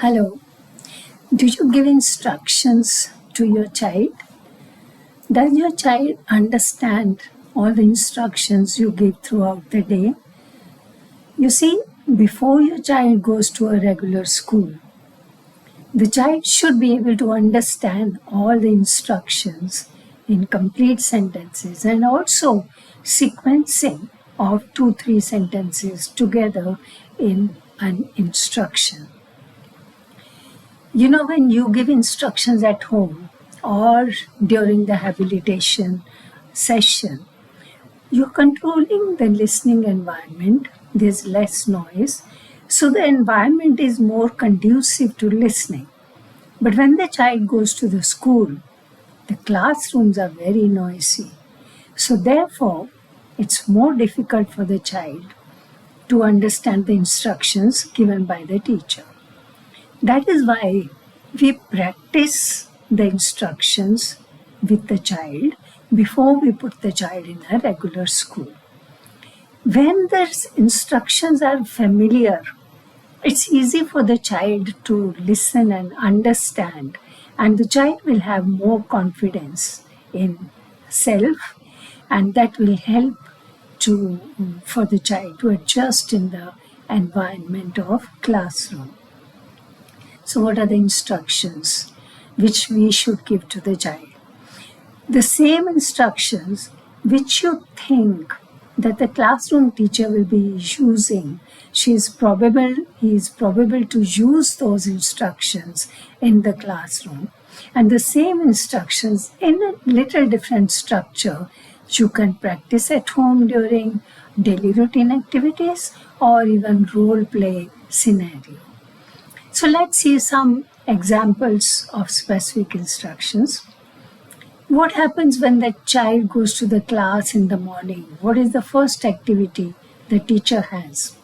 Hello. Do you give instructions to your child? Does your child understand all the instructions you give throughout the day? You see, before your child goes to a regular school, the child should be able to understand all the instructions in complete sentences and also sequencing of 2-3 sentences together in an instruction. You know, when you give instructions at home or during the habilitation session, you're controlling the listening environment. There's less noise. So the environment is more conducive to listening. But when the child goes to the school, the classrooms are very noisy. So therefore, it's more difficult for the child to understand the instructions given by the teacher. That is why we practice the instructions with the child before we put the child in a regular school. When the instructions are familiar, it's easy for the child to listen and understand, and the child will have more confidence in self, and that will help for the child to adjust in the environment of classroom. So what are the instructions which we should give to the child? The same instructions which you think that the classroom teacher will be using, he is probable to use those instructions in the classroom. And the same instructions in a little different structure you can practice at home during daily routine activities or even role play scenario. So let's see some examples of specific instructions. What happens when the child goes to the class in the morning? What is the first activity the teacher has?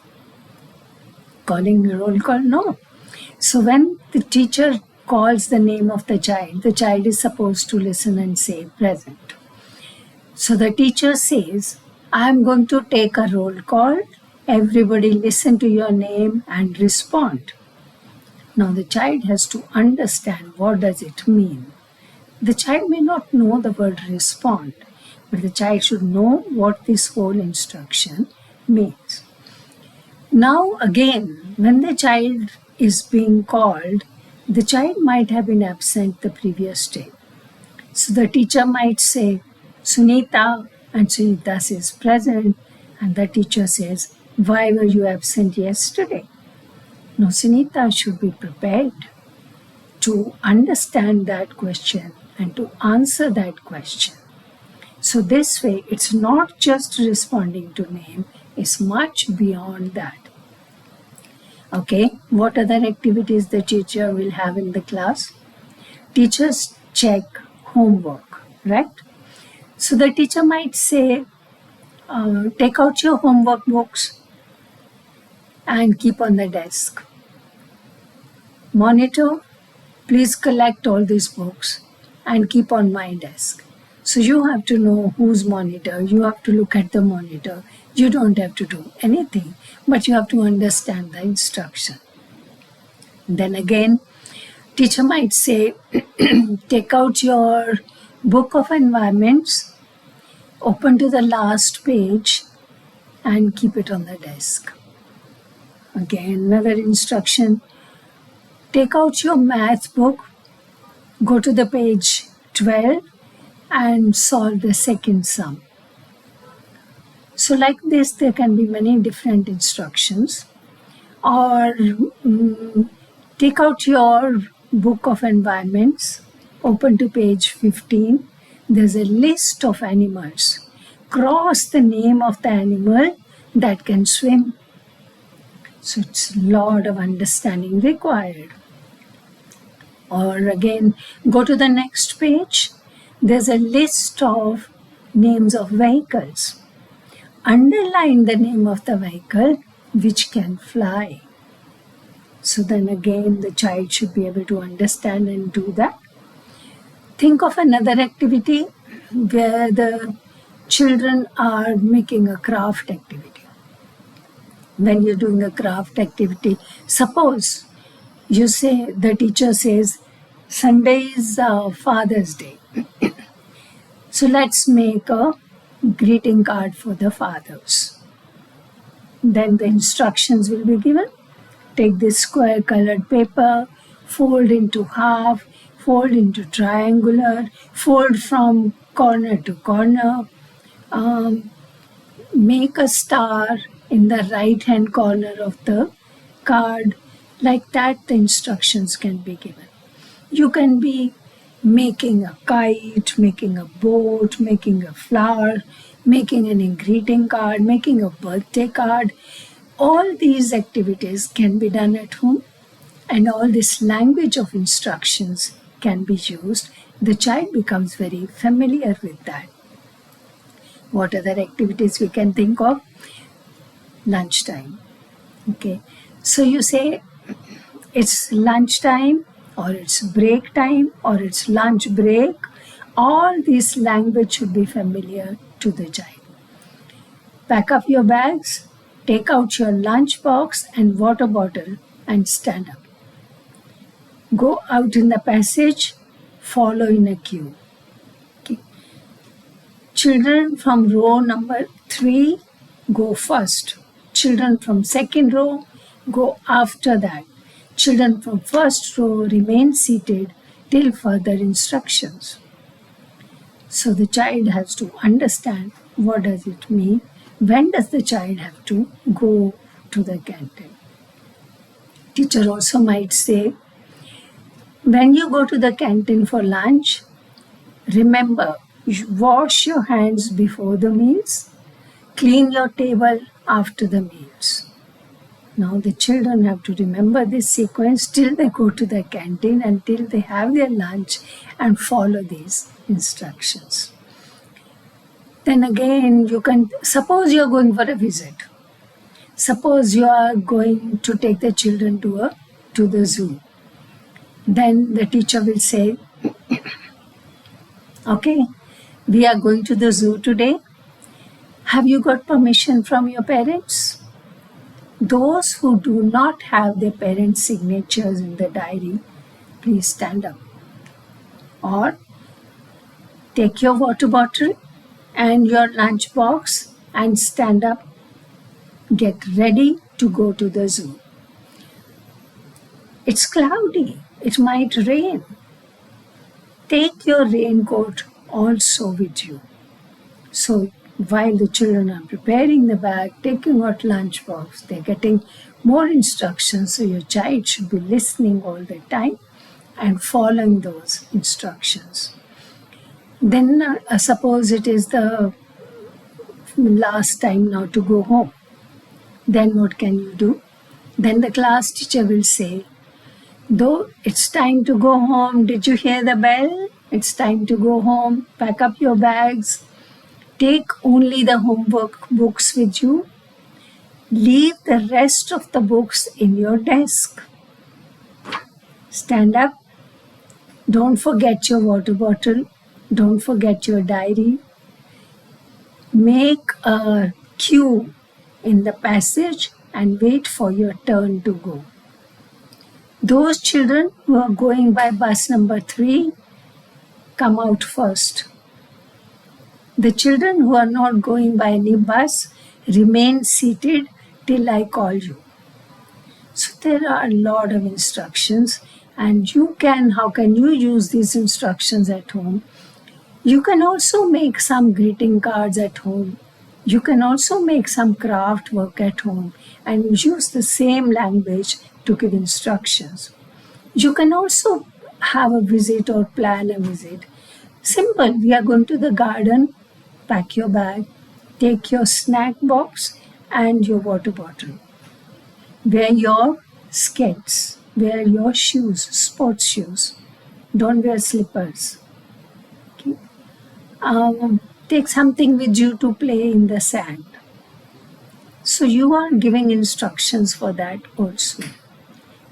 Calling a roll call? No. So when the teacher calls the name of the child is supposed to listen and say present. So the teacher says, I am going to take a roll call. Everybody listen to your name and respond. Now the child has to understand what does it mean. The child may not know the word respond, but the child should know what this whole instruction means. Now again, when the child is being called, the child might have been absent the previous day. So the teacher might say, Sunita, and Sunita says present, and the teacher says, why were you absent yesterday? Now, Sunita should be prepared to understand that question and to answer that question. So this way, it's not just responding to name, it's much beyond that. Okay, what other activities the teacher will have in the class? Teachers check homework, right? So the teacher might say, take out your homework books and keep on the desk. Monitor, please collect all these books and keep on my desk. So you have to know who's monitor. You have to look at the monitor. You don't have to do anything, but you have to understand the instruction. Then again, teacher might say, take out your book of environments, open to the last page and keep it on the desk. Again, another instruction. Take out your math book, go to the page 12 and solve the second sum. So like this, there can be many different instructions. Or take out your book of environments, open to page 15. There's a list of animals. Cross the name of the animal that can swim. So it's a lot of understanding required. Or again, go to the next page. There's a list of names of vehicles. Underline the name of the vehicle which can fly. So then again, the child should be able to understand and do that. Think of another activity where the children are making a craft activity. When you're doing a craft activity, suppose You say, the teacher says, Sunday is Father's Day. So let's make a greeting card for the fathers. Then the instructions will be given. Take this square colored paper, fold into half, fold into triangular, fold from corner to corner, make a star in the right hand corner of the card. Like that, the instructions can be given. You can be making a kite, making a boat, making a flower, making an greeting card, making a birthday card. All these activities can be done at home, and all this language of instructions can be used. The child becomes very familiar with that. What other activities we can think of? Lunchtime. Okay. So you say it's lunchtime, or it's break time, or it's lunch break. All this language should be familiar to the child. Pack up your bags, take out your lunch box and water bottle and stand up. Go out in the passage, follow in a queue. Okay. Children from row number 3 go first. Children from second row go after that. Children from first row remain seated till further instructions. So the child has to understand what does it mean. When does the child have to go to the canteen? Teacher also might say, when you go to the canteen for lunch, remember, wash your hands before the meals, clean your table after the meals. Now the children have to remember this sequence till they go to the canteen, until they have their lunch, and follow these instructions. Then again, you can, suppose you are going for a visit. Suppose you are going to take the children to the zoo. Then the teacher will say, okay, we are going to the zoo today. Have you got permission from your parents? Those who do not have their parents' signatures in the diary, please stand up. Or take your water bottle and your lunch box and stand up. Get ready to go to the zoo. It's cloudy. It might rain. Take your raincoat also with you. So while the children are preparing the bag, taking out lunch box, they're getting more instructions. So your child should be listening all the time and following those instructions. Then suppose it is the last time now to go home. Then what can you do? Then the class teacher will say, though it's time to go home, did you hear the bell? It's time to go home. Pack up your bags. Take only the homework books with you. Leave the rest of the books in your desk. Stand up. Don't forget your water bottle. Don't forget your diary. Make a queue in the passage and wait for your turn to go. Those children who are going by bus number 3, come out first. The children who are not going by any bus, remain seated till I call you. So there are a lot of instructions, and how can you use these instructions at home? You can also make some greeting cards at home. You can also make some craft work at home and use the same language to give instructions. You can also have a visit or plan a visit. Simple, we are going to the garden. Pack your bag, take your snack box and your water bottle. Wear your skates, wear your shoes, sports shoes. Don't wear slippers. Okay. Take something with you to play in the sand. So you are giving instructions for that also.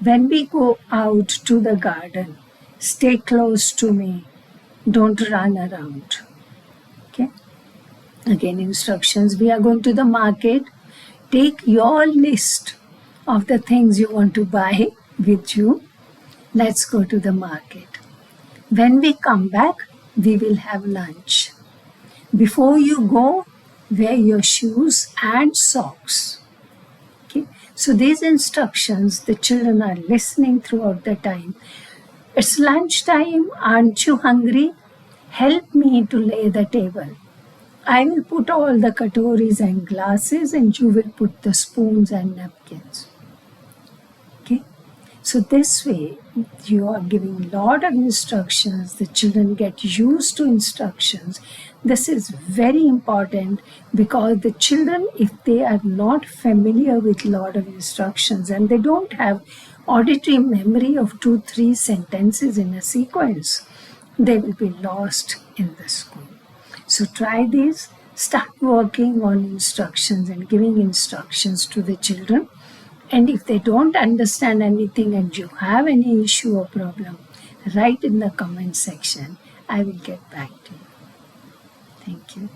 When we go out to the garden, stay close to me. Don't run around. Okay. Again, instructions. We are going to the market. Take your list of the things you want to buy with you Let's go to the market. When we come back, we will have lunch. Before you go, wear your shoes and socks. Okay? So these instructions, the children are listening throughout the time. It's lunchtime. Aren't you hungry? Help me to lay the table. I will put all the katoris and glasses, and you will put the spoons and napkins. Okay? So this way, you are giving a lot of instructions. The children get used to instructions. This is very important because the children, if they are not familiar with a lot of instructions and they don't have auditory memory of 2-3 sentences in a sequence, they will be lost in the school. So try these. Start working on instructions and giving instructions to the children. And if they don't understand anything and you have any issue or problem, write in the comment section. I will get back to you. Thank you.